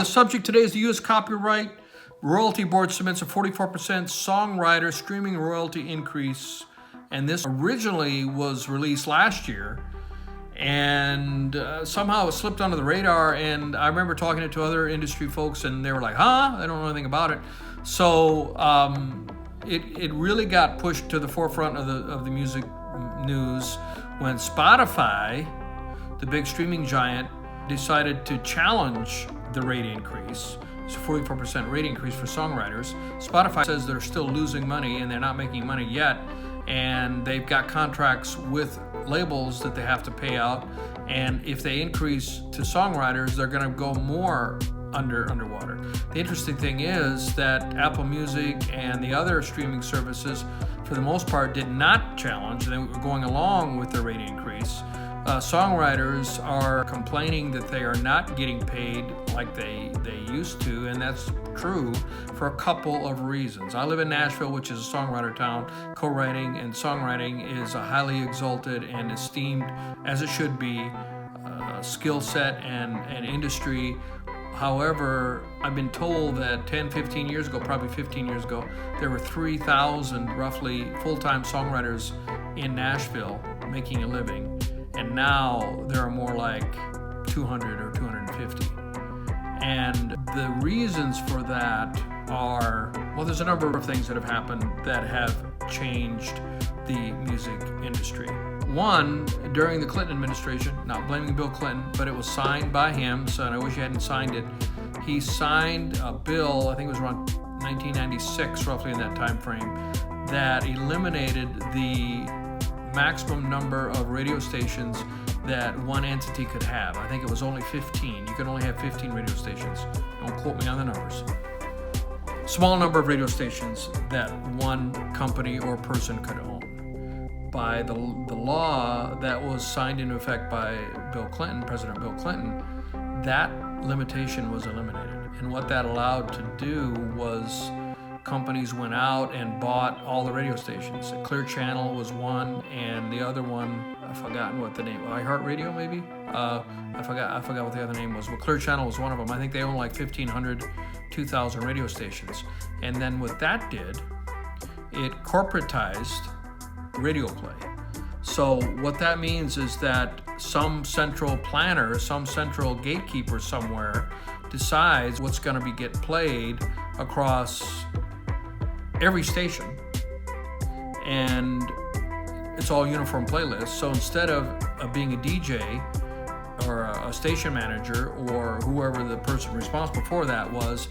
The subject today is the U.S. Copyright Royalty Board submits a 44% songwriter streaming royalty increase, and this originally was released last year, and somehow it slipped under the radar, and I remember talking to other industry folks, and they were like, huh? They don't know anything about it. So it really got pushed to the forefront of the music news when Spotify, the big streaming giant, decided to challenge the rate increase. It's a 44% rate increase for songwriters. Spotify says they're still losing money and they're not making money yet, and they've got contracts with labels that they have to pay out, and if they increase to songwriters, they're going to go more underwater. The interesting thing is that Apple Music and the other streaming services, for the most part, did not challenge. They were going along with the rate increase. Songwriters are complaining that they are not getting paid like they used to, and that's true for a couple of reasons. I live in Nashville, which is a songwriter town. Co-writing and songwriting is a highly exalted and esteemed, as it should be, skill set and industry. However, I've been told that 10, 15 years ago, probably 15 years ago, there were 3,000 roughly full-time songwriters in Nashville making a living. And now there are more like 200 or 250. And the reasons for that are, well, there's a number of things that have happened that have changed the music industry. One, during the Clinton administration, not blaming Bill Clinton, but it was signed by him, so I wish he hadn't signed it. He signed a bill, I think it was around 1996, roughly in that time frame, that eliminated the maximum number of radio stations that one entity could have. I think it was only 15. You could only have 15 radio stations. Don't quote me on the numbers. Small number of radio stations that one company or person could own. By the law that was signed into effect by Bill Clinton, President Bill Clinton, that limitation was eliminated. And what that allowed to do was companies went out and bought all the radio stations. Clear Channel was one, and the other one, I've forgotten what the name, iHeartRadio maybe? I forgot what the other name was. Well, Clear Channel was one of them. I think they own like 1,500, 2,000 radio stations. And then what that did, it corporatized radio play. So what that means is that some central planner, some central gatekeeper somewhere decides what's going to get played across every station, and it's all uniform playlists. So instead of being a DJ or a station manager or whoever the person responsible for that was,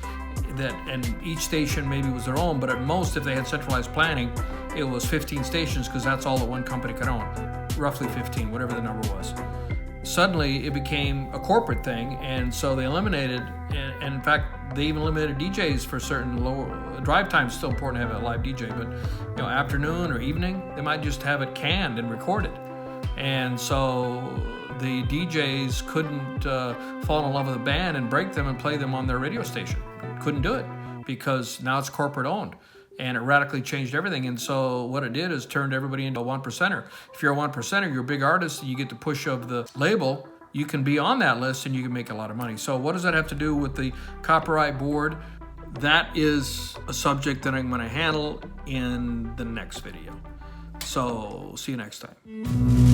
that, and each station maybe was their own, but at most, if they had centralized planning, it was 15 stations because that's all that one company could own, roughly 15, whatever the number was. Suddenly it became a corporate thing, and so they eliminated, and in fact they even limited DJs for certain low drive times. Still important to have a live DJ, but afternoon or evening, they might just have it canned and recorded. And so the DJs couldn't fall in love with a band and break them and play them on their radio station. Couldn't do it because now it's corporate owned. And it radically changed everything. And so what it did is turned everybody into a one percenter. If you're a one percenter, you're a big artist, and you get the push of the label, you can be on that list and you can make a lot of money. So what does that have to do with the copyright board? That is a subject that I'm going to handle in the next video. So see you next time.